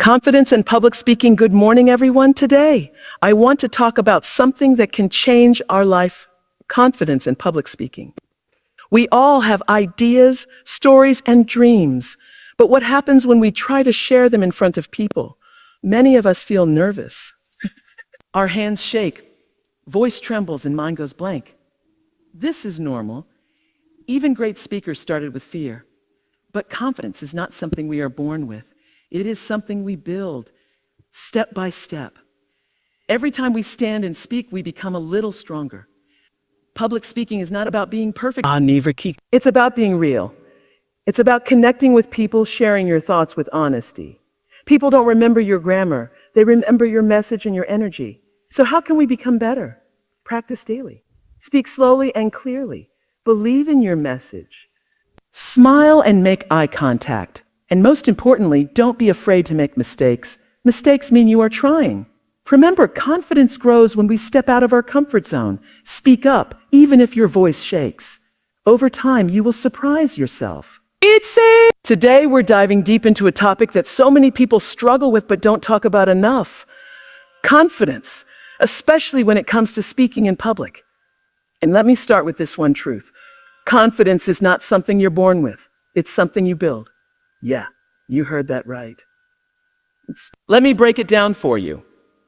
Confidence and public speaking. Good morning, everyone. Today, I want to talk about something that can change our life. Confidence and public speaking. We all have ideas, stories, and dreams. But what happens when we try to share them in front of people? Many of us feel nervous. Our hands shake, voice trembles, and mind goes blank. This is normal. Even great speakers started with fear. But confidence is not something we are born with. It is something we build, step by step. Every time we stand and speak, we become a little stronger. Public speaking is not about being perfect. It's about being real. It's about connecting with people, sharing your thoughts with honesty. People don't remember your grammar. They remember your message and your energy. So how can we become better? Practice daily. Speak slowly and clearly. Believe in your message. Smile and make eye contact. And most importantly, don't be afraid to make mistakes. Mistakes mean you are trying. Remember, confidence grows when we step out of our comfort zone. Speak up, even if your voice shakes. Over time, you will surprise yourself. Today, we're diving deep into a topic that so many people struggle with but don't talk about enough. Confidence, especially when it comes to speaking in public. And let me start with this one truth. Confidence is not something you're born with. It's something you build. Yeah, you heard that right. Let me break it down for you.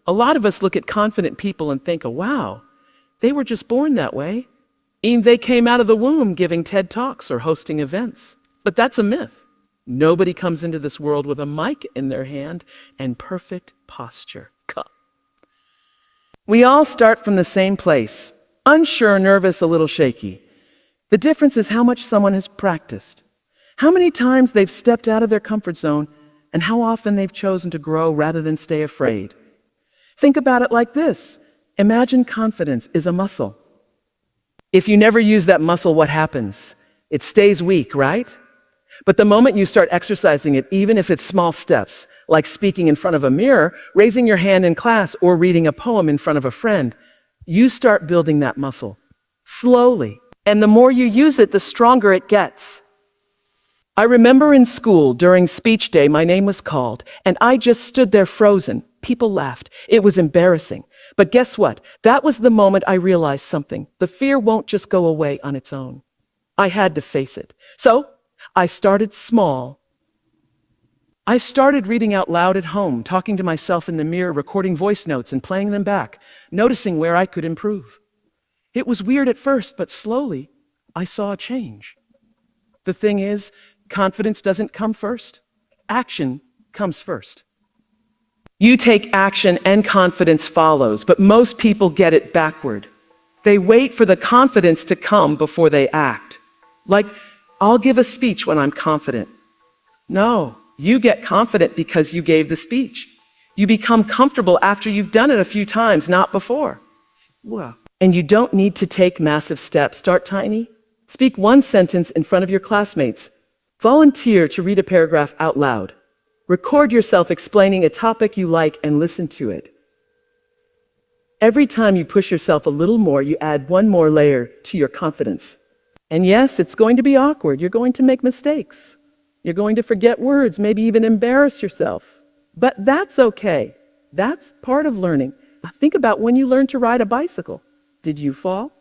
A lot of us look at confident people and think, oh, wow, they were just born that way. And they came out of the womb giving TED Talks or hosting events. But that's a myth. Nobody comes into this world with a mic in their hand and perfect posture. We all start from the same place, unsure, nervous, a little shaky. The difference is how much someone has practiced, how many times they've stepped out of their comfort zone, and how often they've chosen to grow rather than stay afraid. Think about it like this. Imagine confidence is a muscle. If you never use that muscle, what happens? It stays weak, right? But the moment you start exercising it, even if it's small steps, like speaking in front of a mirror, raising your hand in class, or reading a poem in front of a friend, you start building that muscle slowly. And the more you use it, the stronger it gets. I remember in school during speech day, my name was called, and I just stood there frozen. People laughed. It was embarrassing. But guess what? That was the moment I realized something. The fear won't just go away on its own. I had to face it. So I started small. I started reading out loud at home, talking to myself in the mirror, recording voice notes and playing them back, noticing where I could improve. It was weird at first, but slowly I saw a change. The thing is, confidence doesn't come first. Action comes first. You take action and confidence follows, but most people get it backward. They wait for the confidence to come before they act. Like, I'll give a speech when I'm confident. No, you get confident because you gave the speech. You become comfortable after you've done it a few times, not before. Wow. And you don't need to take massive steps. Start tiny. Speak one sentence in front of your classmates. Volunteer to read a paragraph out loud. Record yourself explaining a topic you like and listen to it. Every time you push yourself a little more, you add one more layer to your confidence. And yes, it's going to be awkward. You're going to make mistakes. You're going to forget words, maybe even embarrass yourself. But that's okay. That's part of learning. Now think about when you learned to ride a bicycle. Did you fall?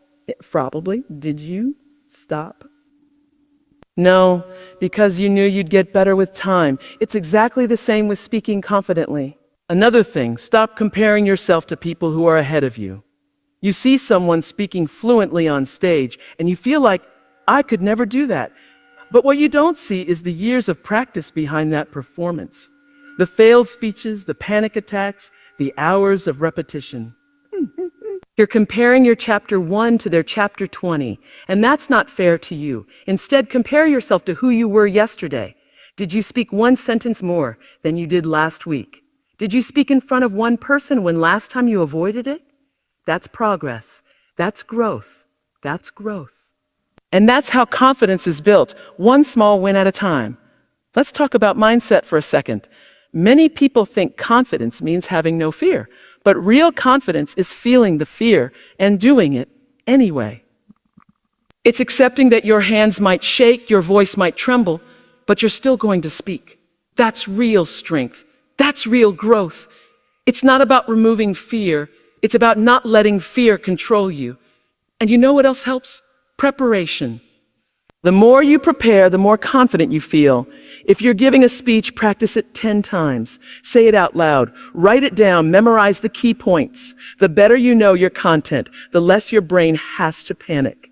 Probably. Did you stop? No, because you knew you'd get better with time. It's exactly the same with speaking confidently. Another thing, stop comparing yourself to people who are ahead of you. You see someone speaking fluently on stage, and you feel like, I could never do that. But what you don't see is the years of practice behind that performance. The failed speeches, the panic attacks, the hours of repetition. You're comparing your chapter 1 to their chapter 20, and that's not fair to you. Instead, compare yourself to who you were yesterday. Did you speak one sentence more than you did last week? Did you speak in front of one person when last time you avoided it? That's progress. That's growth. That's growth. And that's how confidence is built, one small win at a time. Let's talk about mindset for a second. Many people think confidence means having no fear. But real confidence is feeling the fear and doing it anyway. It's accepting that your hands might shake, your voice might tremble, but you're still going to speak. That's real strength. That's real growth. It's not about removing fear. It's about not letting fear control you. And you know what else helps? Preparation. The more you prepare, the more confident you feel. If you're giving a speech, practice it 10 times. Say it out loud. Write it down. Memorize the key points. The better you know your content, the less your brain has to panic.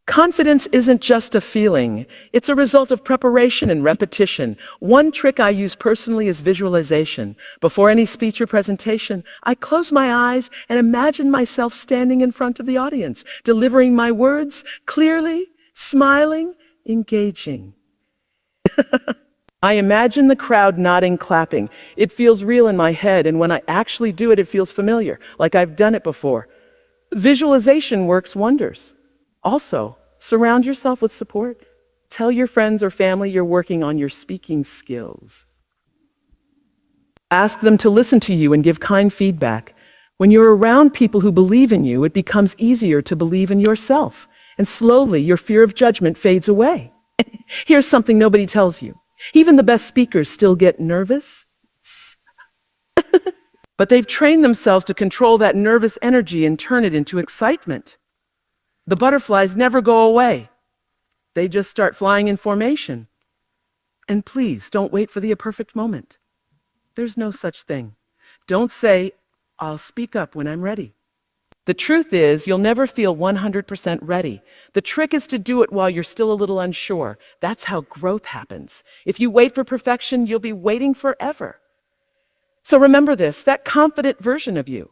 Confidence isn't just a feeling. It's a result of preparation and repetition. One trick I use personally is visualization. Before any speech or presentation, I close my eyes and imagine myself standing in front of the audience, delivering my words clearly, smiling, engaging. I imagine the crowd nodding, clapping. It feels real in my head, and when I actually do it, it feels familiar, like I've done it before. Visualization works wonders. Also, surround yourself with support. Tell your friends or family you're working on your speaking skills. Ask them to listen to you and give kind feedback. When you're around people who believe in you, it becomes easier to believe in yourself. And slowly, your fear of judgment fades away. Here's something nobody tells you. Even the best speakers still get nervous. But they've trained themselves to control that nervous energy and turn it into excitement. The butterflies never go away. They just start flying in formation. And please, don't wait for the perfect moment. There's no such thing. Don't say, "I'll speak up when I'm ready." The truth is, you'll never feel 100% ready. The trick is to do it while you're still a little unsure. That's how growth happens. If you wait for perfection, you'll be waiting forever. So remember this, that confident version of you.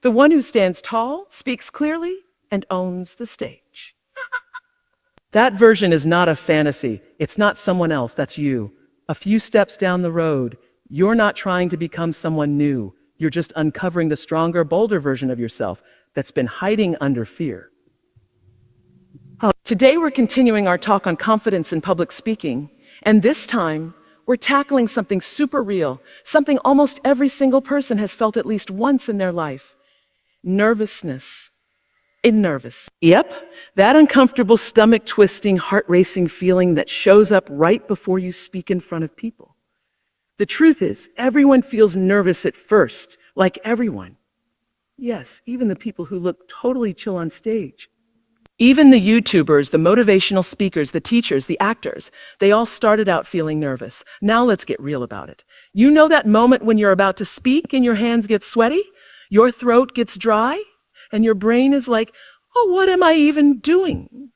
The one who stands tall, speaks clearly, and owns the stage. That version is not a fantasy. It's not someone else. That's you. A few steps down the road, you're not trying to become someone new. You're just uncovering the stronger, bolder version of yourself that's been hiding under fear. Today, we're continuing our talk on confidence in public speaking. And this time, we're tackling something super real, something almost every single person has felt at least once in their life. Nervousness. Nervous. Yep, that uncomfortable stomach-twisting, heart-racing feeling that shows up right before you speak in front of people. The truth is, everyone feels nervous at first, like everyone. Yes, even the people who look totally chill on stage. Even the YouTubers, the motivational speakers, the teachers, the actors, they all started out feeling nervous. Now let's get real about it. You know that moment when you're about to speak and your hands get sweaty, your throat gets dry, and your brain is like, "Oh, what am I even doing?"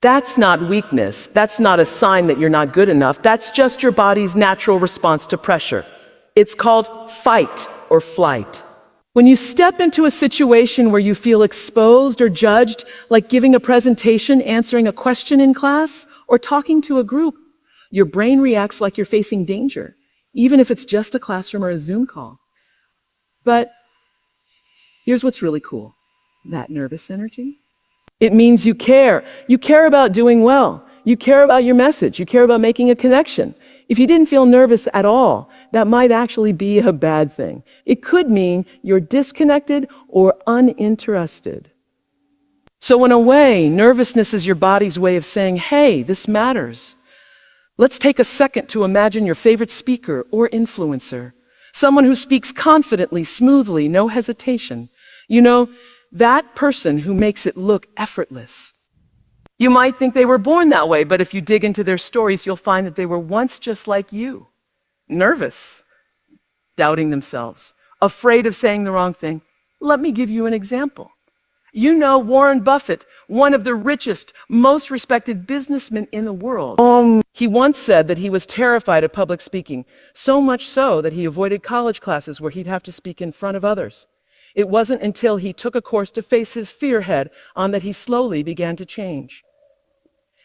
That's not weakness. That's not a sign that you're not good enough. That's just your body's natural response to pressure. It's called fight or flight. When you step into a situation where you feel exposed or judged, like giving a presentation, answering a question in class, or talking to a group, your brain reacts like you're facing danger, even if it's just a classroom or a Zoom call. But here's what's really cool. That nervous energy, it means you care. You care about doing well. You care about your message. You care about making a connection. If you didn't feel nervous at all, that might actually be a bad thing. It could mean you're disconnected or uninterested. So in a way, nervousness is your body's way of saying, "Hey, this matters." Let's take a second to imagine your favorite speaker or influencer, someone who speaks confidently, smoothly, no hesitation. You know, that person who makes it look effortless. You might think they were born that way, but if you dig into their stories, you'll find that they were once just like you. Nervous, doubting themselves, afraid of saying the wrong thing. Let me give you an example. You know Warren Buffett, one of the richest, most respected businessmen in the world. He once said that he was terrified of public speaking, so much so that he avoided college classes where he'd have to speak in front of others. It wasn't until he took a course to face his fear head on that he slowly began to change.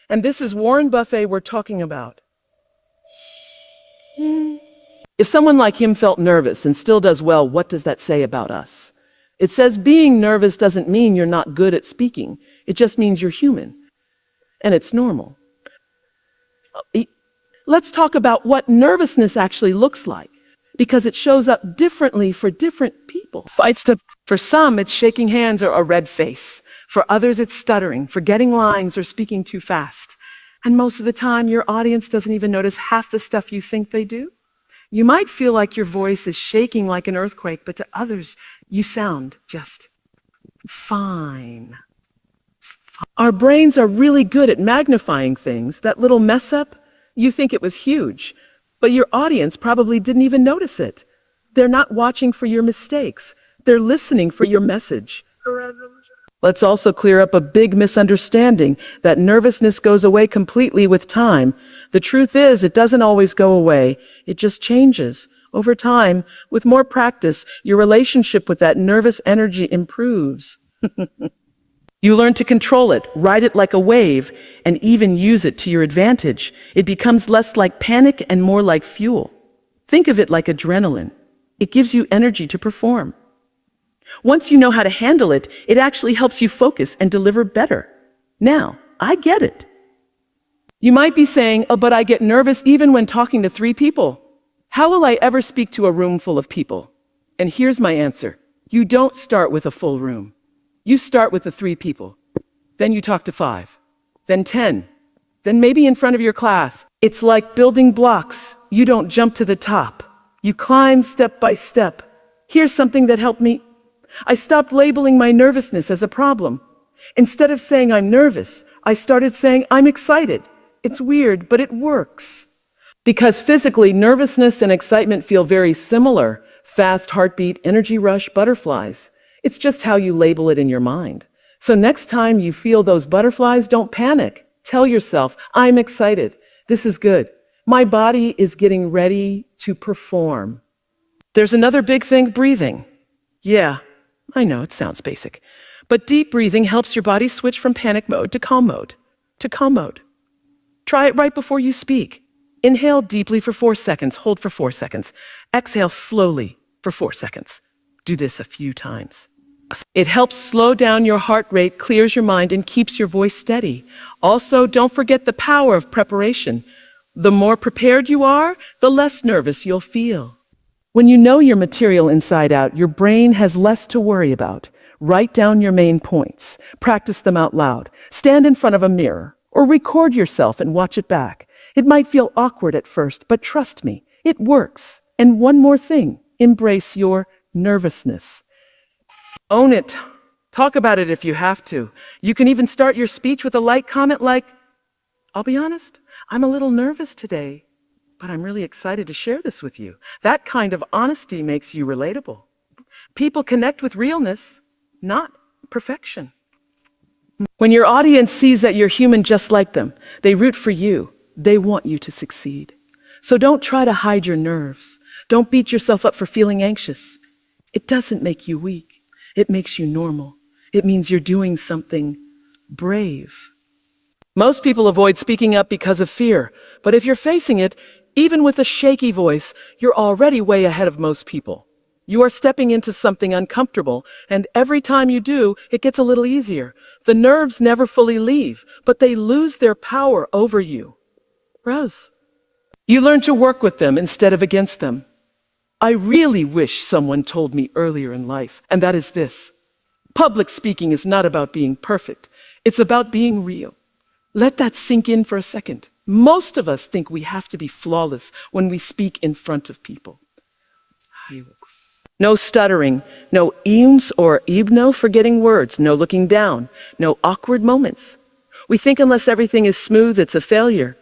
And this is Warren Buffett we're talking about. If someone like him felt nervous and still does well, what does that say about us? It says being nervous doesn't mean you're not good at speaking. It just means you're human. And it's normal. Let's talk about what nervousness actually looks like, because it shows up differently for different people. For some, it's shaking hands or a red face. For others, it's stuttering, forgetting lines, or speaking too fast. And most of the time, your audience doesn't even notice half the stuff you think they do. You might feel like your voice is shaking like an earthquake, but to others, you sound just fine. Our brains are really good at magnifying things. That little mess up, you think it was huge, but your audience probably didn't even notice it. They're not watching for your mistakes. They're listening for your message. Let's also clear up a big misunderstanding that nervousness goes away completely with time. The truth is, it doesn't always go away. It just changes. Over time, with more practice, your relationship with that nervous energy improves. You learn to control it, ride it like a wave, and even use it to your advantage. It becomes less like panic and more like fuel. Think of it like adrenaline. It gives you energy to perform. Once you know how to handle it, it actually helps you focus and deliver better. Now, I get it. You might be saying, oh, but I get nervous even when talking to 3 people. How will I ever speak to a room full of people? And here's my answer. You don't start with a full room. You start with the 3 people. Then you talk to 5. Then 10. Then maybe in front of your class. It's like building blocks. You don't jump to the top. You climb step by step. Here's something that helped me. I stopped labeling my nervousness as a problem. Instead of saying I'm nervous, I started saying I'm excited. It's weird, but it works. Because physically, nervousness and excitement feel very similar. Fast heartbeat, energy rush, butterflies. It's just how you label it in your mind. So next time you feel those butterflies, don't panic. Tell yourself, I'm excited. This is good. My body is getting ready to perform. There's another big thing, breathing. Yeah. I know it sounds basic, but deep breathing helps your body switch from panic mode to calm mode. Try it right before you speak. Inhale deeply for 4 seconds, hold for 4 seconds. Exhale slowly for 4 seconds. Do this a few times. It helps slow down your heart rate, clears your mind, and keeps your voice steady. Also, don't forget the power of preparation. The more prepared you are, the less nervous you'll feel. When you know your material inside out, your brain has less to worry about. Write down your main points. Practice them out loud. Stand in front of a mirror or record yourself and watch it back. It might feel awkward at first, but trust me, it works. And one more thing, embrace your nervousness. Own it. Talk about it if you have to. You can even start your speech with a light comment like, I'll be honest, I'm a little nervous today. But I'm really excited to share this with you. That kind of honesty makes you relatable. People connect with realness, not perfection. When your audience sees that you're human just like them, they root for you. They want you to succeed. So don't try to hide your nerves. Don't beat yourself up for feeling anxious. It doesn't make you weak. It makes you normal. It means you're doing something brave. Most people avoid speaking up because of fear, but if you're facing it, even with a shaky voice, you're already way ahead of most people. You are stepping into something uncomfortable, and every time you do, it gets a little easier. The nerves never fully leave, but they lose their power over you. Rose, you learn to work with them instead of against them. I really wish someone told me earlier in life, and that is this. Public speaking is not about being perfect. It's about being real. Let that sink in for a second. Most of us think we have to be flawless when we speak in front of people. No stuttering, no eems or ibno forgetting words, no looking down, no awkward moments. We think unless everything is smooth, it's a failure.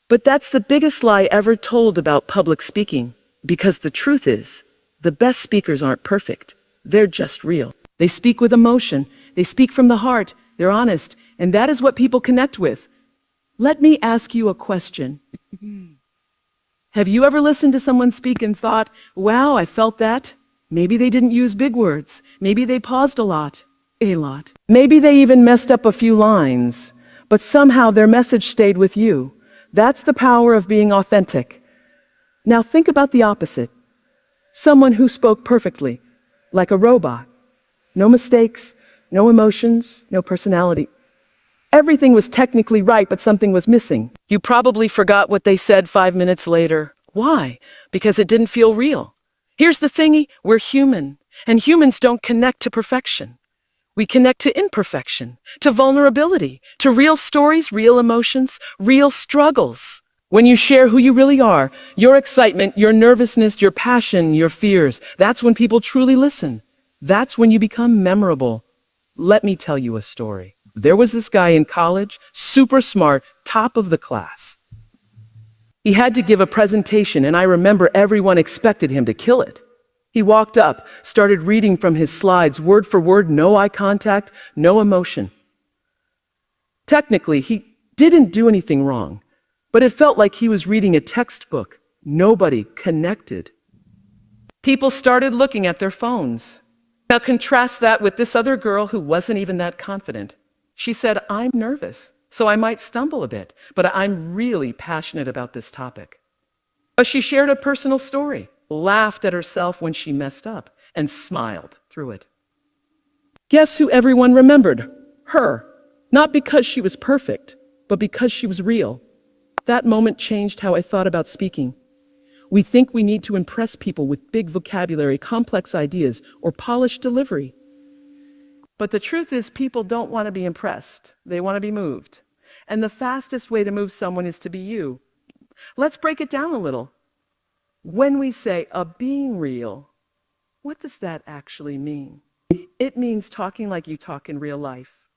But that's the biggest lie ever told about public speaking, because the truth is, the best speakers aren't perfect. They're just real. They speak with emotion. They speak from the heart. They're honest. And that is what people connect with. Let me ask you a question. Have you ever listened to someone speak and thought, wow, I felt that? Maybe they didn't use big words. Maybe they paused a lot. Maybe they even messed up a few lines, but somehow their message stayed with you. That's the power of being authentic. Now think about the opposite. Someone who spoke perfectly, like a robot. No mistakes, no emotions, no personality. Everything was technically right, but something was missing. You probably forgot what they said 5 minutes later. Why? Because it didn't feel real. Here's the thingy, we're human, and humans don't connect to perfection. We connect to imperfection, to vulnerability, to real stories, real emotions, real struggles. When you share who you really are, your excitement, your nervousness, your passion, your fears, that's when people truly listen. That's when you become memorable. Let me tell you a story. There was this guy in college, super smart, top of the class. He had to give a presentation, and I remember everyone expected him to kill it. He walked up, started reading from his slides, word for word, no eye contact, no emotion. Technically, he didn't do anything wrong, but it felt like he was reading a textbook. Nobody connected. People started looking at their phones. Now contrast that with this other girl who wasn't even that confident. She said, "I'm nervous, so I might stumble a bit, but I'm really passionate about this topic." But she shared a personal story, laughed at herself when she messed up, and smiled through it. Guess who everyone remembered? Her. Not because she was perfect, but because she was real. That moment changed how I thought about speaking. We think we need to impress people with big vocabulary, complex ideas, or polished delivery. But the truth is, people don't want to be impressed. They want to be moved. And the fastest way to move someone is to be you. Let's break it down a little. When we say being real, what does that actually mean? It means talking like you talk in real life.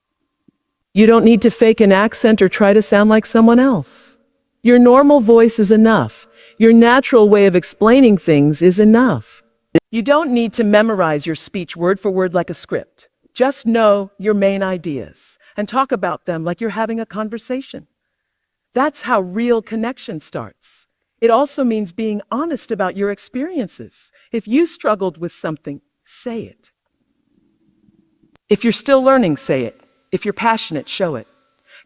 You don't need to fake an accent or try to sound like someone else. Your normal voice is enough. Your natural way of explaining things is enough. You don't need to memorize your speech word for word like a script. Just know your main ideas and talk about them like you're having a conversation. That's how real connection starts. It also means being honest about your experiences. If you struggled with something, say it. If you're still learning, say it. If you're passionate, show it.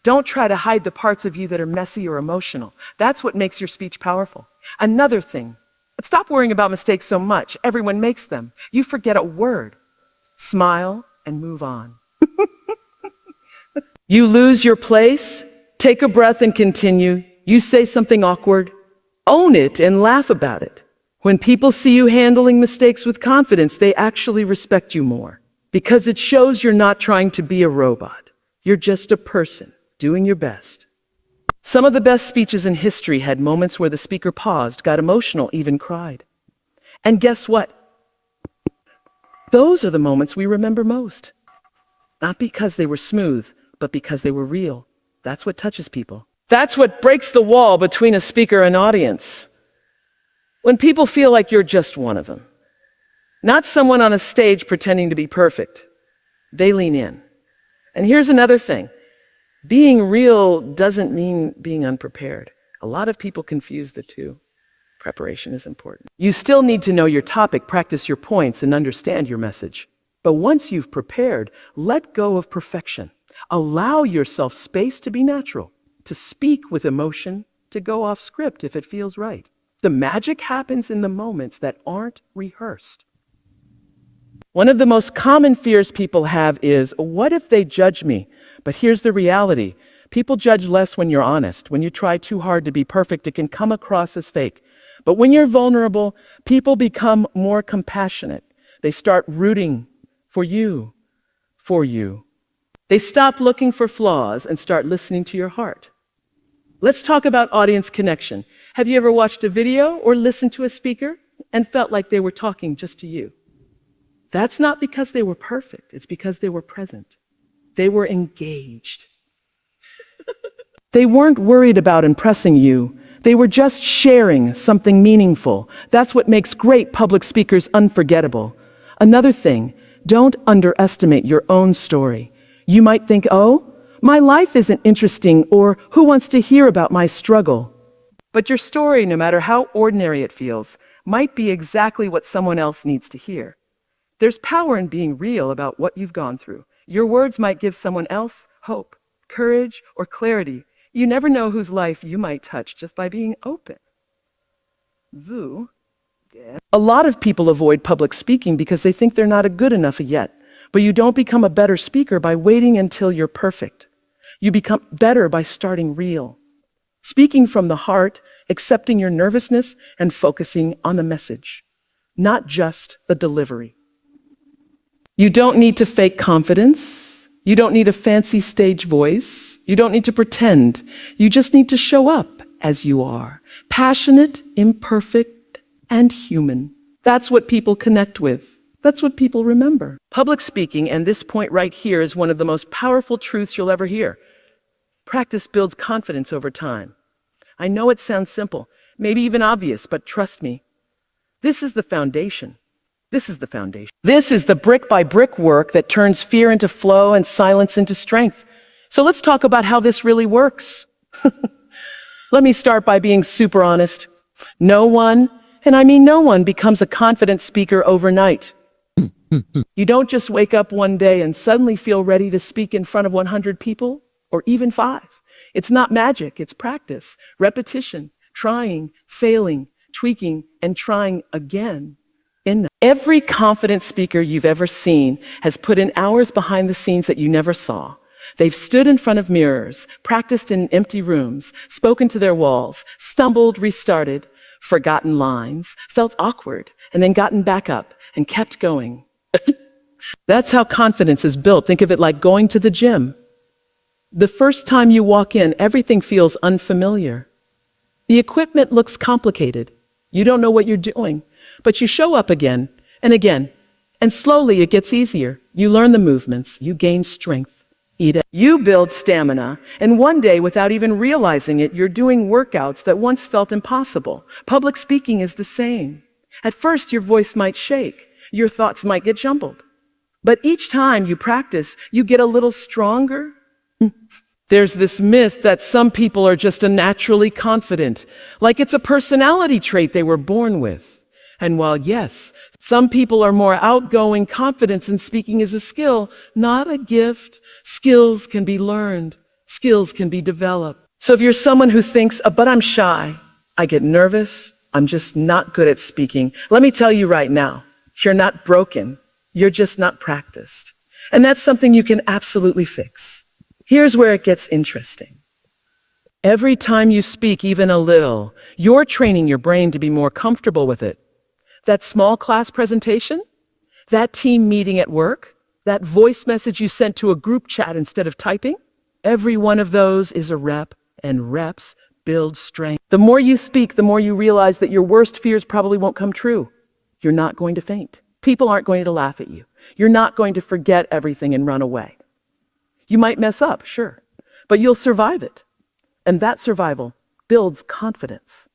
Don't try to hide the parts of you that are messy or emotional. That's what makes your speech powerful. Another thing, stop worrying about mistakes so much. Everyone makes them. You forget a word. Smile and move on. You lose your place, take a breath and continue. You say something awkward, own it and laugh about it. When people see you handling mistakes with confidence, they actually respect you more because it shows you're not trying to be a robot. You're just a person doing your best. Some of the best speeches in history had moments where the speaker paused, got emotional, even cried. And guess what? Those are the moments we remember most. Not because they were smooth, but because they were real. That's what touches people. That's what breaks the wall between a speaker and audience. When people feel like you're just one of them, not someone on a stage pretending to be perfect, they lean in. And here's another thing. Being real doesn't mean being unprepared. A lot of people confuse the two. Preparation is important. You still need to know your topic, practice your points, and understand your message. But once you've prepared, let go of perfection. Allow yourself space to be natural, to speak with emotion, to go off script if it feels right. The magic happens in the moments that aren't rehearsed. One of the most common fears people have is, what if they judge me? But here's the reality. People judge less when you're honest. When you try too hard to be perfect, it can come across as fake. But when you're vulnerable, people become more compassionate. They start rooting for you. They stop looking for flaws and start listening to your heart. Let's talk about audience connection. Have you ever watched a video or listened to a speaker and felt like they were talking just to you? That's not because they were perfect. It's because they were present. They were engaged. They weren't worried about impressing you. They were just sharing something meaningful. That's what makes great public speakers unforgettable. Another thing, don't underestimate your own story. You might think, oh, my life isn't interesting, or who wants to hear about my struggle? But your story, no matter how ordinary it feels, might be exactly what someone else needs to hear. There's power in being real about what you've gone through. Your words might give someone else hope, courage, or clarity. You never know whose life you might touch just by being open. A lot of people avoid public speaking because they think they're not good enough yet. But you don't become a better speaker by waiting until you're perfect. You become better by starting real. Speaking from the heart, accepting your nervousness, and focusing on the message, not just the delivery. You don't need to fake confidence. You don't need a fancy stage voice. You don't need to pretend. You just need to show up as you are. Passionate, imperfect, and human. That's what people connect with. That's what people remember. Public speaking, and this point right here, is one of the most powerful truths you'll ever hear. Practice builds confidence over time. I know it sounds simple, maybe even obvious, but trust me, this is the foundation. This is the foundation. This is the brick by brick work that turns fear into flow and silence into strength. So let's talk about how this really works. Let me start by being super honest. No one, and I mean no one, becomes a confident speaker overnight. You don't just wake up one day and suddenly feel ready to speak in front of 100 people or even 5. It's not magic, it's practice, repetition, trying, failing, tweaking, and trying again. Every confident speaker you've ever seen has put in hours behind the scenes that you never saw. They've stood in front of mirrors, practiced in empty rooms, spoken to their walls, stumbled, restarted, forgotten lines, felt awkward, and then gotten back up and kept going. That's how confidence is built. Think of it like going to the gym. The first time you walk in, everything feels unfamiliar. The equipment looks complicated. You don't know what you're doing, but you show up again, and slowly it gets easier. You learn the movements, you gain strength. You build stamina, and one day, without even realizing it, you're doing workouts that once felt impossible. Public speaking is the same. At first, your voice might shake, your thoughts might get jumbled. But each time you practice, you get a little stronger. There's this myth that some people are just naturally confident, like it's a personality trait they were born with. And while yes, some people are more outgoing, confidence in speaking is a skill, not a gift. Skills can be learned. Skills can be developed. So if you're someone who thinks, but I'm shy, I get nervous, I'm just not good at speaking, let me tell you right now, you're not broken. You're just not practiced. And that's something you can absolutely fix. Here's where it gets interesting. Every time you speak even a little, you're training your brain to be more comfortable with it. That small class presentation, that team meeting at work, that voice message you sent to a group chat instead of typing, every one of those is a rep, and reps build strength. The more you speak, the more you realize that your worst fears probably won't come true. You're not going to faint. People aren't going to laugh at you. You're not going to forget everything and run away. You might mess up, sure, but you'll survive it. And that survival builds confidence.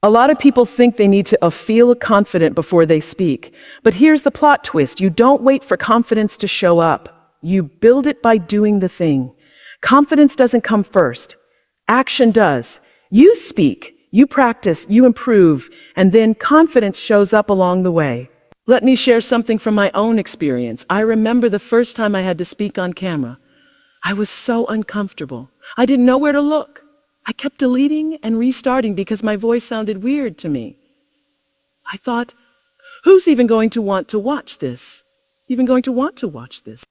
A lot of people think they need to feel confident before they speak. But here's the plot twist. You don't wait for confidence to show up. You build it by doing the thing. Confidence doesn't come first. Action does. You speak, you practice, you improve, and then confidence shows up along the way. Let me share something from my own experience. I remember the first time I had to speak on camera. I was so uncomfortable. I didn't know where to look. I kept deleting and restarting because my voice sounded weird to me. I thought, who's even going to want to watch this?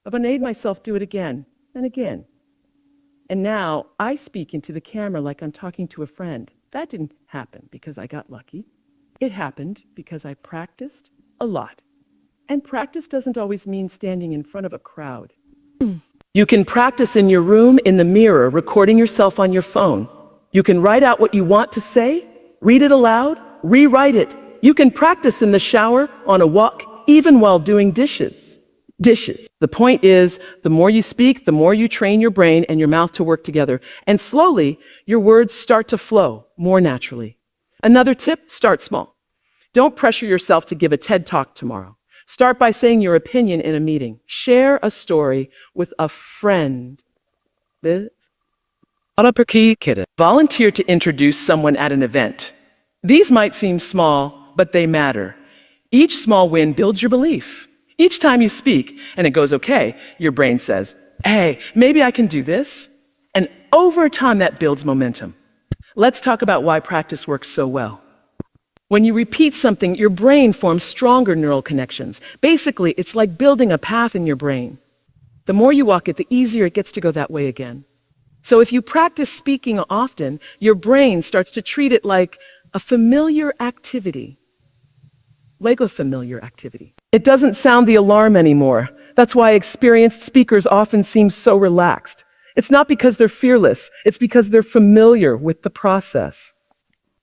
But I made myself do it again and again. And now I speak into the camera like I'm talking to a friend. That didn't happen because I got lucky. It happened because I practiced a lot. And practice doesn't always mean standing in front of a crowd. You can practice in your room, in the mirror, recording yourself on your phone. You can write out what you want to say, read it aloud, rewrite it. You can practice in the shower, on a walk, even while doing dishes. The point is, the more you speak, the more you train your brain and your mouth to work together. And slowly, your words start to flow more naturally. Another tip, start small. Don't pressure yourself to give a TED Talk tomorrow. Start by saying your opinion in a meeting. Share a story with a friend. Volunteer to introduce someone at an event. These might seem small, but they matter. Each small win builds your belief. Each time you speak and it goes okay, your brain says, hey, maybe I can do this. And over time, that builds momentum. Let's talk about why practice works so well. When you repeat something, your brain forms stronger neural connections. Basically, it's like building a path in your brain. The more you walk it, the easier it gets to go that way again. So if you practice speaking often, your brain starts to treat it like a familiar activity. It doesn't sound the alarm anymore. That's why experienced speakers often seem so relaxed. It's not because they're fearless, it's because they're familiar with the process.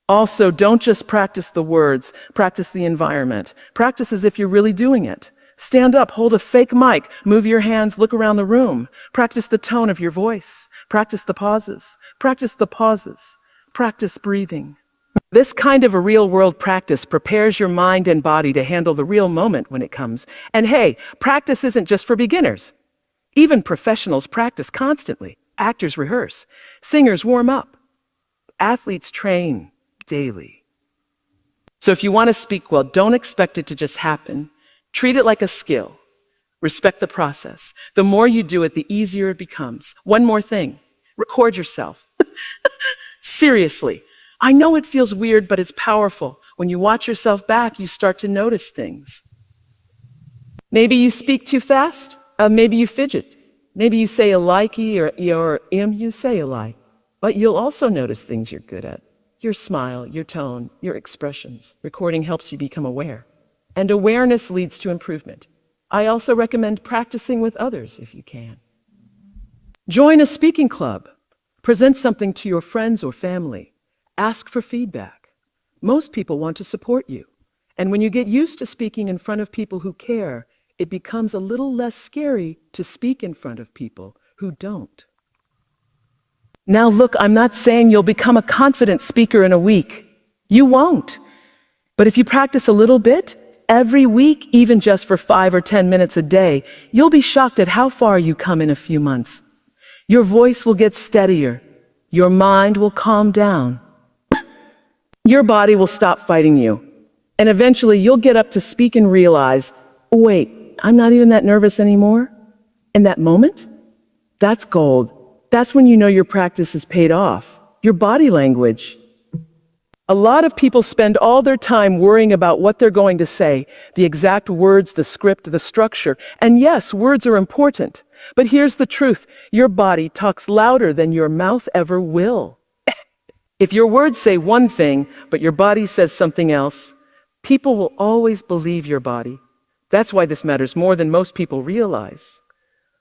Also, don't just practice the words, practice the environment. Practice as if you're really doing it. Stand up, hold a fake mic, move your hands, look around the room. Practice the tone of your voice. Practice the pauses. Practice the pauses. Practice breathing. This kind of a real-world practice prepares your mind and body to handle the real moment when it comes. And hey, practice isn't just for beginners. Even professionals practice constantly. Actors rehearse. Singers warm up. Athletes train daily. So if you want to speak well, don't expect it to just happen. Treat it like a skill. Respect the process. The more you do it, the easier it becomes. One more thing. Record yourself. Seriously. I know it feels weird, but it's powerful. When you watch yourself back, you start to notice things. Maybe you speak too fast. Maybe you fidget. Maybe you say a likey or you say a lie. But you'll also notice things you're good at. Your smile, your tone, your expressions. Recording helps you become aware. And awareness leads to improvement. I also recommend practicing with others if you can. Join a speaking club. Present something to your friends or family. Ask for feedback. Most people want to support you. And when you get used to speaking in front of people who care, it becomes a little less scary to speak in front of people who don't. Now look, I'm not saying you'll become a confident speaker in a week. You won't. But if you practice a little bit, every week, even just for 5 or 10 minutes a day, you'll be shocked at how far you come in a few months. Your voice will get steadier. Your mind will calm down. Your body will stop fighting you. And eventually you'll get up to speak and realize, oh, wait, I'm not even that nervous anymore. In that moment, that's gold. That's when you know your practice has paid off. Your body language. A lot of people spend all their time worrying about what they're going to say, the exact words, the script, the structure. And yes, words are important. But here's the truth. Your body talks louder than your mouth ever will. If your words say one thing, but your body says something else, people will always believe your body. That's why this matters more than most people realize.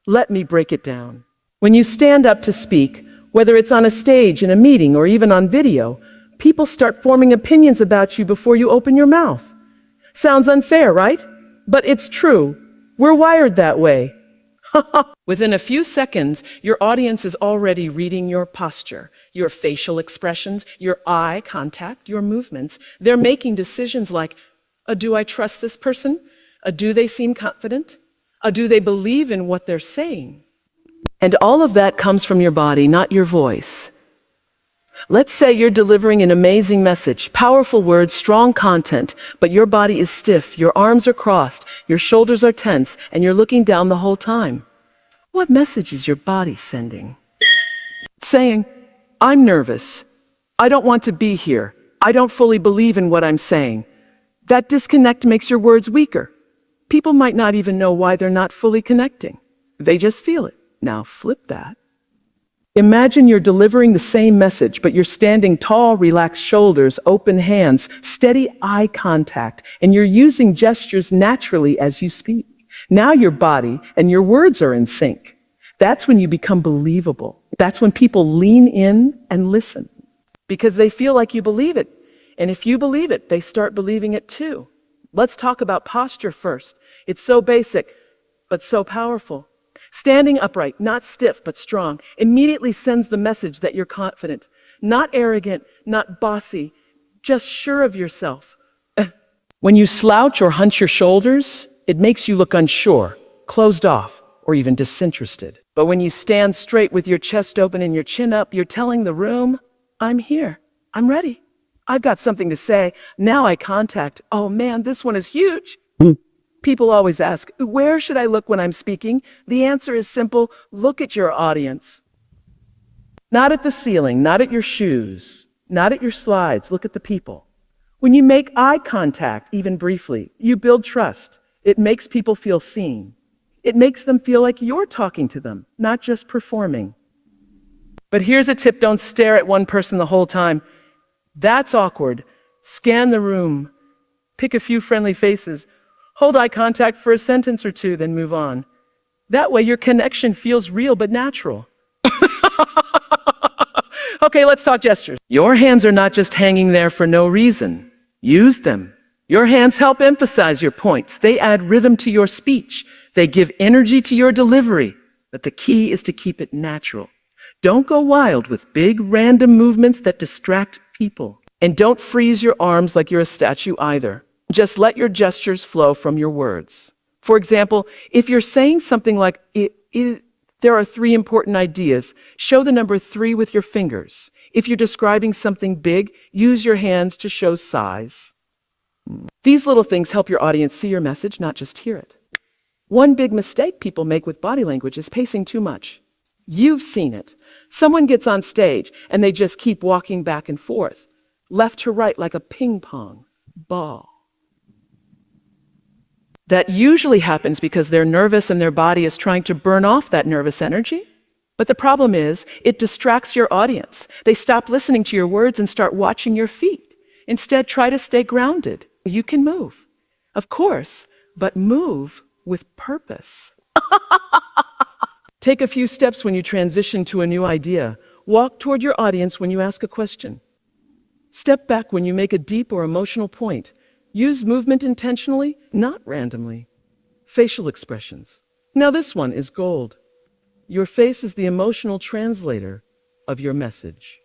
Let me break it down. When you stand up to speak, whether it's on a stage, in a meeting, or even on video, people start forming opinions about you before you open your mouth. Sounds unfair, right? But it's true. We're wired that way. Within a few seconds, your audience is already reading your posture, your facial expressions, your eye contact, your movements. They're making decisions like, do I trust this person? Do they seem confident? Do they believe in what they're saying? And all of that comes from your body, not your voice. Let's say you're delivering an amazing message, powerful words, strong content, but your body is stiff, your arms are crossed, your shoulders are tense, and you're looking down the whole time. What message is your body sending? Saying, I'm nervous. I don't want to be here. I don't fully believe in what I'm saying. That disconnect makes your words weaker. People might not even know why they're not fully connecting. They just feel it. Now flip that. Imagine you're delivering the same message, but you're standing tall, relaxed shoulders, open hands, steady eye contact, and you're using gestures naturally as you speak. Now your body and your words are in sync. That's when you become believable. That's when people lean in and listen because they feel like you believe it. And if you believe it, they start believing it too. Let's talk about posture first. It's so basic, but so powerful. Standing upright, not stiff, but strong, immediately sends the message that you're confident, not arrogant, not bossy, just sure of yourself. When you slouch or hunch your shoulders, it makes you look unsure, closed off, or even disinterested. But when you stand straight with your chest open and your chin up, you're telling the room, I'm here, I'm ready, I've got something to say. Now eye contact, oh man, this one is huge. People always ask, where should I look when I'm speaking? The answer is simple, look at your audience. Not at the ceiling, not at your shoes, not at your slides, look at the people. When you make eye contact, even briefly, you build trust. It makes people feel seen. It makes them feel like you're talking to them, not just performing. But here's a tip, don't stare at one person the whole time. That's awkward. Scan the room. Pick a few friendly faces. Hold eye contact for a sentence or two, then move on. That way your connection feels real but natural. Okay, let's talk gestures. Your hands are not just hanging there for no reason. Use them. Your hands help emphasize your points. They add rhythm to your speech. They give energy to your delivery. But the key is to keep it natural. Don't go wild with big, random movements that distract people. And don't freeze your arms like you're a statue either. Just let your gestures flow from your words. For example, if you're saying something like, there are 3 important ideas, show the number 3 with your fingers. If you're describing something big, use your hands to show size. These little things help your audience see your message, not just hear it. One big mistake people make with body language is pacing too much. You've seen it. Someone gets on stage and they just keep walking back and forth, left to right like a ping pong ball. That usually happens because they're nervous and their body is trying to burn off that nervous energy. But the problem is, it distracts your audience. They stop listening to your words and start watching your feet. Instead, try to stay grounded. You can move, of course, but move with purpose. Take a few steps when you transition to a new idea. Walk toward your audience when you ask a question. Step back when you make a deep or emotional point. Use movement intentionally, not randomly. Facial expressions. Now this one is gold. Your face is the emotional translator of your message.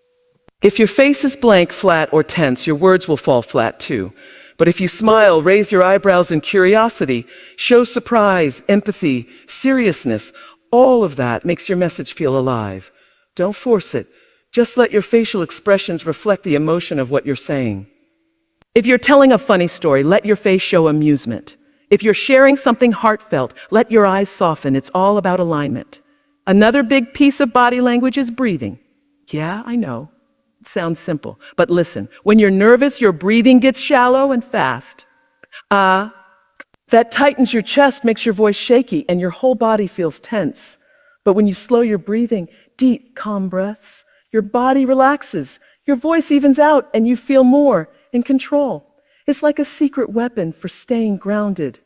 If your face is blank, flat, or tense, your words will fall flat too. But if you smile, raise your eyebrows in curiosity, show surprise, empathy, seriousness, all of that makes your message feel alive. Don't force it. Just let your facial expressions reflect the emotion of what you're saying. If you're telling a funny story, let your face show amusement. If you're sharing something heartfelt, let your eyes soften. It's all about alignment. Another big piece of body language is breathing. Yeah, I know. It sounds simple. But listen, when you're nervous, your breathing gets shallow and fast. That tightens your chest, makes your voice shaky, and your whole body feels tense. But when you slow your breathing, deep, calm breaths, your body relaxes, your voice evens out, and you feel more in control. It's like a secret weapon for staying grounded.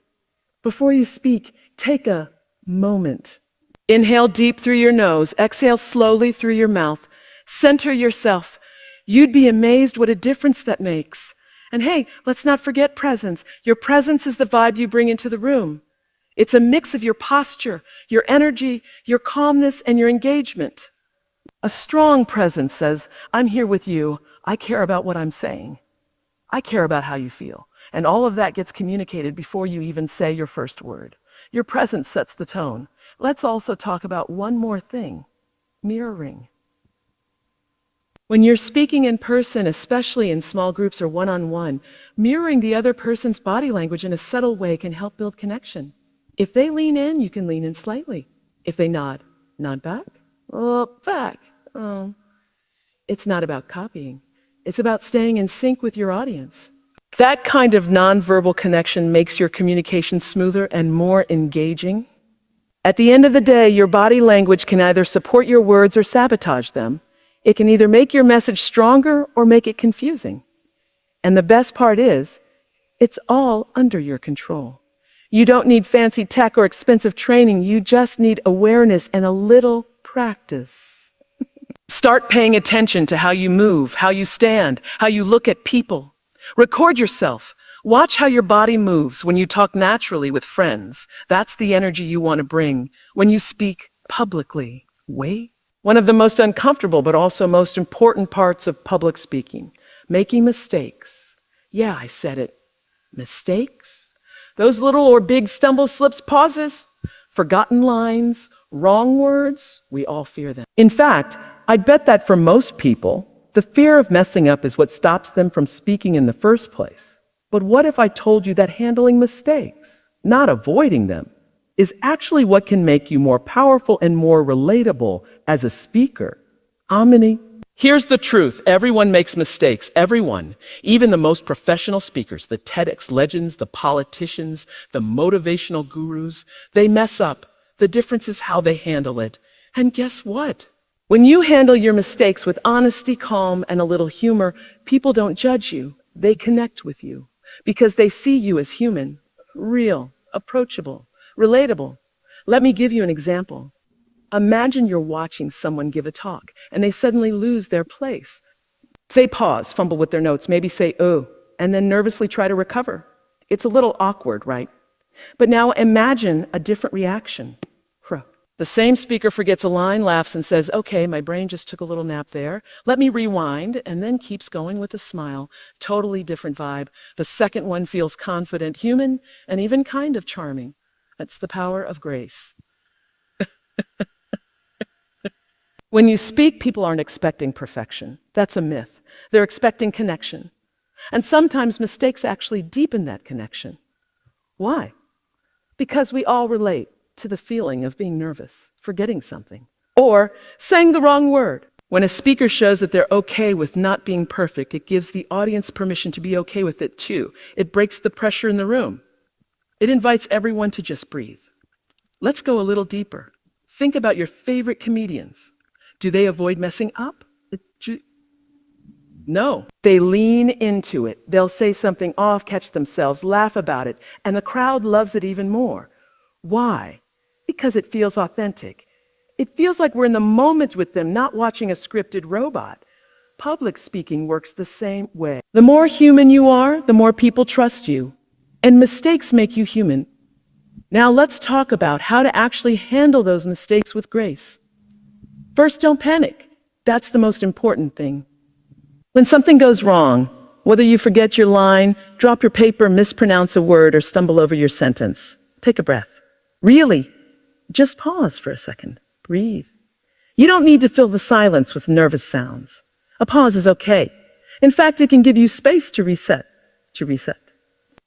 Before you speak, take a moment. Inhale deep through your nose, exhale slowly through your mouth. Center yourself. You'd be amazed what a difference that makes. And hey, let's not forget presence. Your presence is the vibe you bring into the room. It's a mix of your posture, your energy, your calmness, and your engagement. A strong presence says, I'm here with you. I care about what I'm saying. I care about how you feel. And all of that gets communicated before you even say your first word. Your presence sets the tone. Let's also talk about one more thing, mirroring. When you're speaking in person, especially in small groups or one-on-one, mirroring the other person's body language in a subtle way can help build connection. If they lean in, you can lean in slightly. If they nod back. Back. It's not about copying. It's about staying in sync with your audience. That kind of nonverbal connection makes your communication smoother and more engaging. At the end of the day, your body language can either support your words or sabotage them. It can either make your message stronger or make it confusing. And the best part is, it's all under your control. You don't need fancy tech or expensive training. You just need awareness and a little practice. Start paying attention to how you move, how you stand, how you look at people. Record yourself. Watch how your body moves when you talk naturally with friends. That's the energy you want to bring when you speak publicly. Wait. One of the most uncomfortable but also most important parts of public speaking, making mistakes. Yeah, I said it. Mistakes? Those little or big stumble slips, pauses, forgotten lines, wrong words, we all fear them. In fact, I bet that for most people, the fear of messing up is what stops them from speaking in the first place. But what if I told you that handling mistakes, not avoiding them, is actually what can make you more powerful and more relatable as a speaker? Omni. Here's the truth. Everyone makes mistakes. Everyone. Even the most professional speakers, the TEDx legends, the politicians, the motivational gurus, they mess up. The difference is how they handle it. And guess what? When you handle your mistakes with honesty, calm, and a little humor, people don't judge you. They connect with you because they see you as human. real, approachable, relatable. Let me give you an example. Imagine you're watching someone give a talk and they suddenly lose their place. They pause, fumble with their notes, maybe say, "oh," and then nervously try to recover. It's a little awkward, right? But now imagine a different reaction. The same speaker forgets a line, laughs, and says, "okay, my brain just took a little nap there. Let me rewind," and then keeps going with a smile. Totally different vibe. The second one feels confident, human, and even kind of charming. That's the power of grace. When you speak, people aren't expecting perfection. That's a myth. They're expecting connection. And sometimes mistakes actually deepen that connection. Why? Because we all relate to the feeling of being nervous, forgetting something, or saying the wrong word. When a speaker shows that they're okay with not being perfect, it gives the audience permission to be okay with it too. It breaks the pressure in the room. It invites everyone to just breathe. Let's go a little deeper. Think about your favorite comedians. Do they avoid messing up? No, they lean into it. They'll say something off, catch themselves, laugh about it, and the crowd loves it even more. Why? Because it feels authentic. It feels like we're in the moment with them, not watching a scripted robot. Public speaking works the same way. The more human you are, the more people trust you. And mistakes make you human. Now let's talk about how to actually handle those mistakes with grace. First, don't panic. That's the most important thing. When something goes wrong, whether you forget your line, drop your paper, mispronounce a word, or stumble over your sentence, take a breath. Really, just pause for a second. Breathe. You don't need to fill the silence with nervous sounds. A pause is okay. In fact, it can give you space to reset.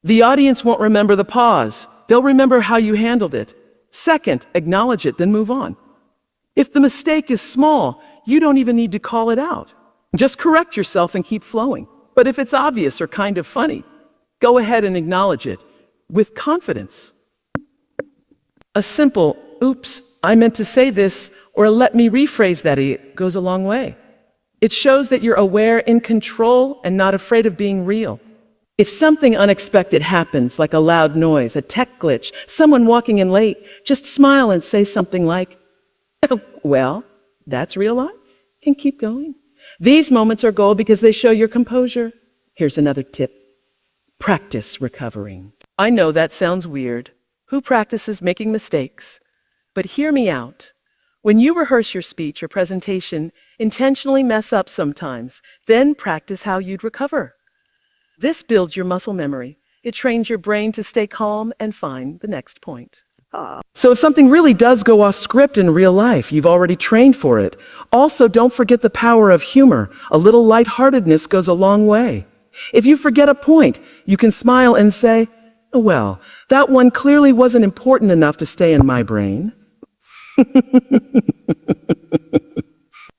The audience won't remember the pause. They'll remember how you handled it. Second, acknowledge it, then move on. If the mistake is small, you don't even need to call it out. Just correct yourself and keep flowing. But if it's obvious or kind of funny, go ahead and acknowledge it with confidence. A simple, "oops, I meant to say this," or "let me rephrase that," it goes a long way. It shows that you're aware, in control, and not afraid of being real. If something unexpected happens, like a loud noise, a tech glitch, someone walking in late, just smile and say something like, "well, that's real life," and keep going. These moments are gold because they show your composure. Here's another tip. Practice recovering. I know that sounds weird. Who practices making mistakes? But hear me out. When you rehearse your speech or presentation, intentionally mess up sometimes, then practice how you'd recover. This builds your muscle memory. It trains your brain to stay calm and find the next point. So if something really does go off script in real life, you've already trained for it. Also, don't forget the power of humor. A little lightheartedness goes a long way. If you forget a point, you can smile and say, "oh, well, that one clearly wasn't important enough to stay in my brain."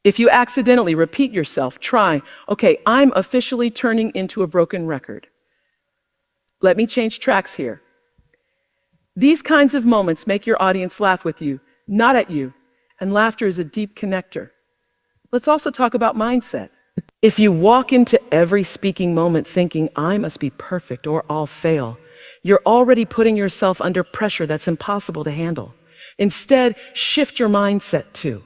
If you accidentally repeat yourself, try, "okay, I'm officially turning into a broken record. Let me change tracks here." These kinds of moments make your audience laugh with you, not at you, and laughter is a deep connector. Let's also talk about mindset. If you walk into every speaking moment thinking, "I must be perfect or I'll fail," you're already putting yourself under pressure that's impossible to handle. Instead, shift your mindset to,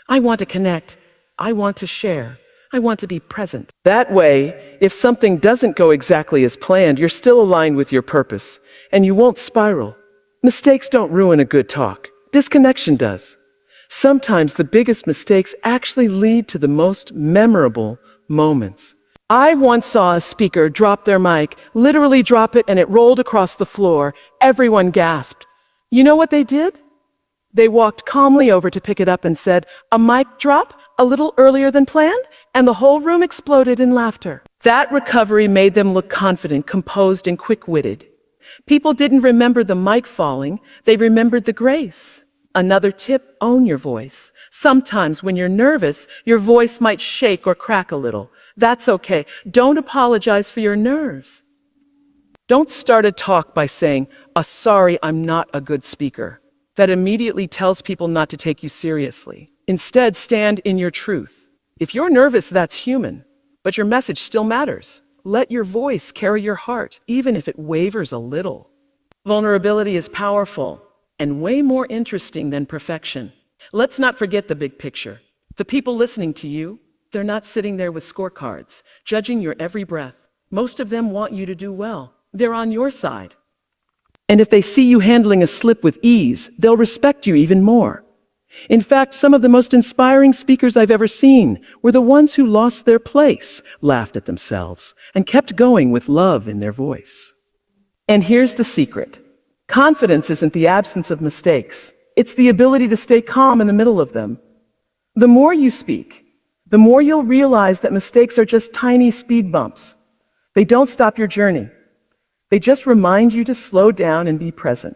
"I want to connect, I want to share, I want to be present." That way, if something doesn't go exactly as planned, you're still aligned with your purpose, and you won't spiral. Mistakes don't ruin a good talk. This connection does. Sometimes the biggest mistakes actually lead to the most memorable moments. I once saw a speaker drop their mic, literally drop it, and it rolled across the floor. Everyone gasped. You know what they did? They walked calmly over to pick it up and said, "a mic drop a little earlier than planned?" And the whole room exploded in laughter. That recovery made them look confident, composed, and quick-witted. People didn't remember the mic falling, they remembered the grace. Another tip, own your voice. Sometimes when you're nervous, your voice might shake or crack a little. That's okay. Don't apologize for your nerves. Don't start a talk by saying, sorry, I'm not a good speaker." That immediately tells people not to take you seriously. Instead, stand in your truth. If you're nervous, that's human, but your message still matters. Let your voice carry your heart, even if it wavers a little. Vulnerability is powerful and way more interesting than perfection. Let's not forget the big picture. The people listening to you, they're not sitting there with scorecards, judging your every breath. Most of them want you to do well. They're on your side. And if they see you handling a slip with ease, they'll respect you even more. In fact, some of the most inspiring speakers I've ever seen were the ones who lost their place, laughed at themselves, and kept going with love in their voice. And here's the secret. Confidence isn't the absence of mistakes. It's the ability to stay calm in the middle of them. The more you speak, the more you'll realize that mistakes are just tiny speed bumps. They don't stop your journey. They just remind you to slow down and be present.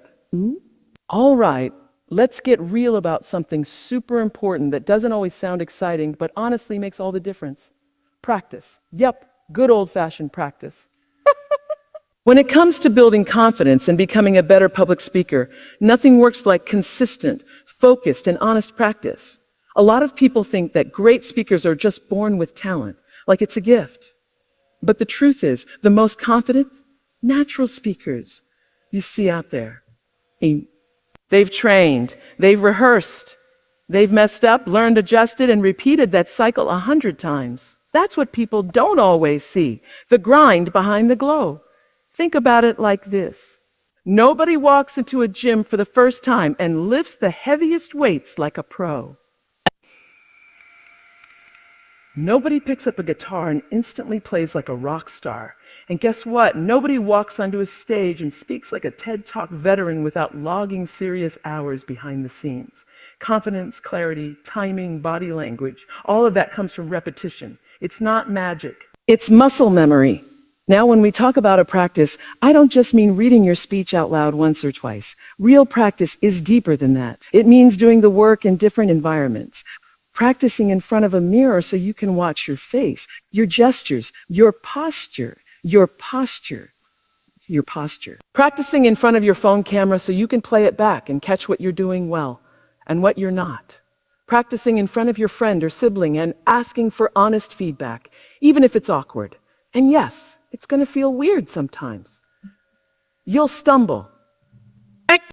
All right, let's get real about something super important that doesn't always sound exciting, but honestly makes all the difference. Practice. Yep, good old-fashioned practice. When it comes to building confidence and becoming a better public speaker, nothing works like consistent, focused, and honest practice. A lot of people think that great speakers are just born with talent, like it's a gift. But the truth is, the most confident, natural speakers you see out there, they've trained, they've rehearsed, they've messed up, learned, adjusted, and repeated that cycle 100 times. That's what people don't always see, the grind behind the glow. Think about it like this. Nobody walks into a gym for the first time and lifts the heaviest weights like a pro. Nobody picks up a guitar and instantly plays like a rock star. And guess what? Nobody walks onto a stage and speaks like a TED Talk veteran without logging serious hours behind the scenes. Confidence, clarity, timing, body language, all of that comes from repetition. It's not magic. It's muscle memory. Now, when we talk about a practice, I don't just mean reading your speech out loud once or twice. Real practice is deeper than that. It means doing the work in different environments. Practicing in front of a mirror so you can watch your face, your gestures, your posture. Practicing in front of your phone camera so you can play it back and catch what you're doing well and what you're not. Practicing in front of your friend or sibling and asking for honest feedback, even if it's awkward. And yes, it's going to feel weird sometimes. You'll stumble.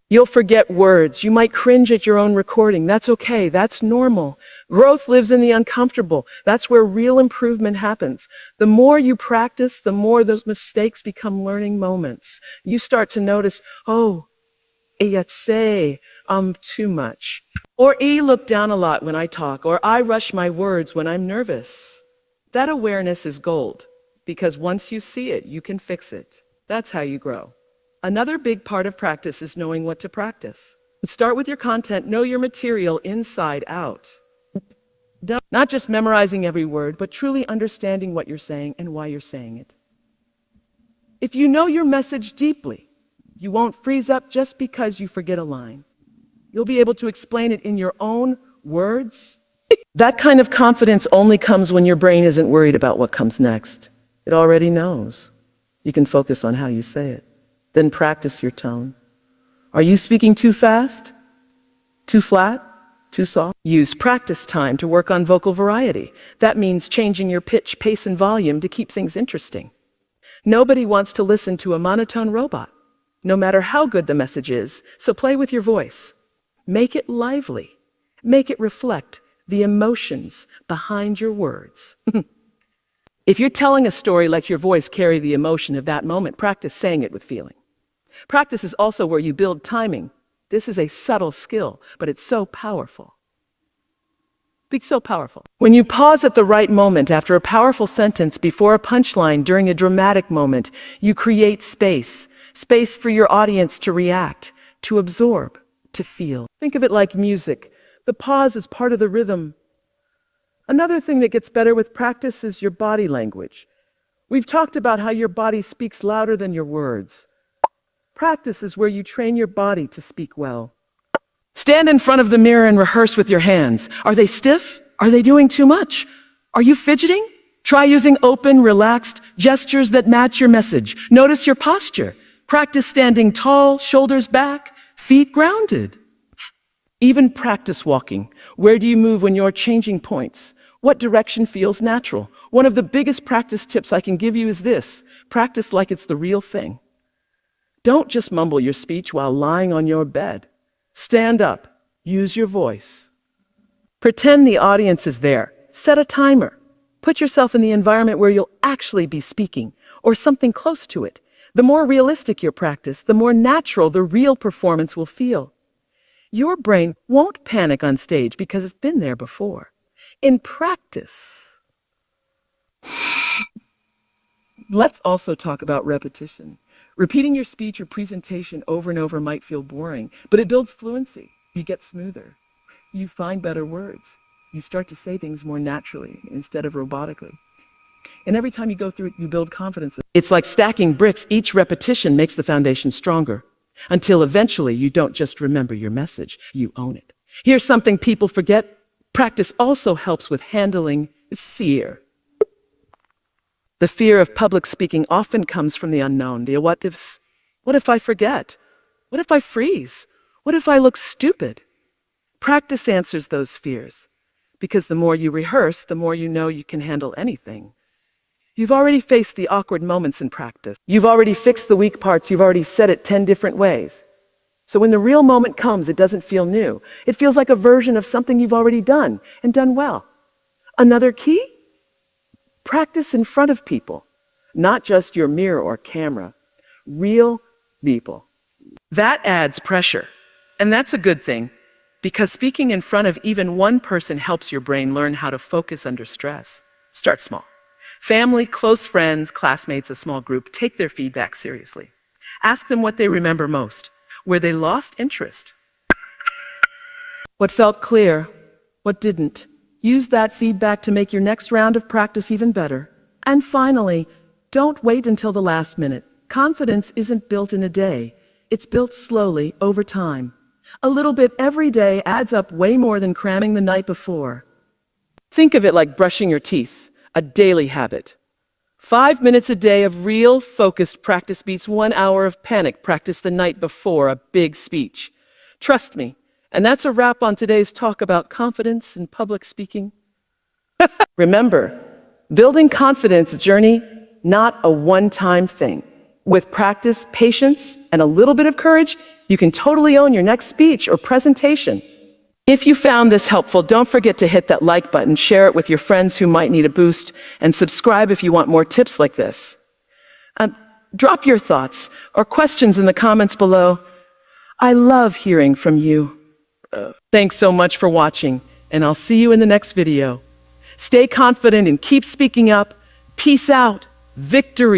You'll forget words. You might cringe at your own recording. That's okay. That's normal. Growth lives in the uncomfortable. That's where real improvement happens. The more you practice, the more those mistakes become learning moments. You start to notice, oh, say, too much. Or look down a lot when I talk, or I rush my words when I'm nervous. That awareness is gold, because once you see it, you can fix it. That's how you grow. Another big part of practice is knowing what to practice. Start with your content, know your material inside out. Not just memorizing every word, but truly understanding what you're saying and why you're saying it. If you know your message deeply, you won't freeze up just because you forget a line. You'll be able to explain it in your own words. That kind of confidence only comes when your brain isn't worried about what comes next. It already knows. You can focus on how you say it. Then practice your tone. Are you speaking too fast? Too flat? Too soft? Use practice time to work on vocal variety. That means changing your pitch, pace, and volume to keep things interesting. Nobody wants to listen to a monotone robot, no matter how good the message is, so play with your voice. Make it lively. Make it reflect the emotions behind your words. If you're telling a story, let your voice carry the emotion of that moment. Practice saying it with feeling. Practice is also where you build timing. This is a subtle skill, but it's so powerful. So powerful. When you pause at the right moment after a powerful sentence before a punchline during a dramatic moment, you create space. Space for your audience to react, to absorb, to feel. Think of it like music. The pause is part of the rhythm. Another thing that gets better with practice is your body language. We've talked about how your body speaks louder than your words. Practice is where you train your body to speak well. Stand in front of the mirror and rehearse with your hands. Are they stiff? Are they doing too much? Are you fidgeting? Try using open, relaxed gestures that match your message. Notice your posture. Practice standing tall, shoulders back, feet grounded. Even practice walking. Where do you move when you're changing points? What direction feels natural? One of the biggest practice tips I can give you is this: practice like it's the real thing. Don't just mumble your speech while lying on your bed. Stand up. Use your voice. Pretend the audience is there. Set a timer. Put yourself in the environment where you'll actually be speaking, or something close to it. The more realistic your practice, the more natural the real performance will feel. Your brain won't panic on stage because it's been there before. In practice, let's also talk about repetition. Repeating your speech or presentation over and over might feel boring, but it builds fluency. You get smoother. You find better words. You start to say things more naturally instead of robotically. And every time you go through it, you build confidence. It's like stacking bricks. Each repetition makes the foundation stronger, until eventually you don't just remember your message, you own it. Here's something people forget. Practice also helps with handling fear. The fear of public speaking often comes from the unknown. The what ifs. What if I forget? What if I freeze? What if I look stupid? Practice answers those fears, because the more you rehearse, the more you know you can handle anything. You've already faced the awkward moments in practice. You've already fixed the weak parts. You've already said it 10 different ways. So when the real moment comes, it doesn't feel new. It feels like a version of something you've already done, and done well. Another key? Practice in front of people, not just your mirror or camera. Real people. That adds pressure, and that's a good thing, because speaking in front of even one person helps your brain learn how to focus under stress. Start small. Family, close friends, classmates, a small group, take their feedback seriously. Ask them what they remember most, where they lost interest. What felt clear, what didn't. Use that feedback to make your next round of practice even better. And finally, don't wait until the last minute. Confidence isn't built in a day. It's built slowly over time. A little bit every day adds up way more than cramming the night before. Think of it like brushing your teeth, a daily habit. 5 minutes a day of real, focused practice beats 1 hour of panic practice the night before a big speech. Trust me. And that's a wrap on today's talk about confidence in public speaking. Remember, building confidence journey, not a one-time thing. With practice, patience, and a little bit of courage, you can totally own your next speech or presentation. If you found this helpful, don't forget to hit that like button, share it with your friends who might need a boost, and subscribe if you want more tips like this. Drop your thoughts or questions in the comments below. I love hearing from you. Thanks so much for watching, and I'll see you in the next video. Stay confident and keep speaking up. Peace out. Victory.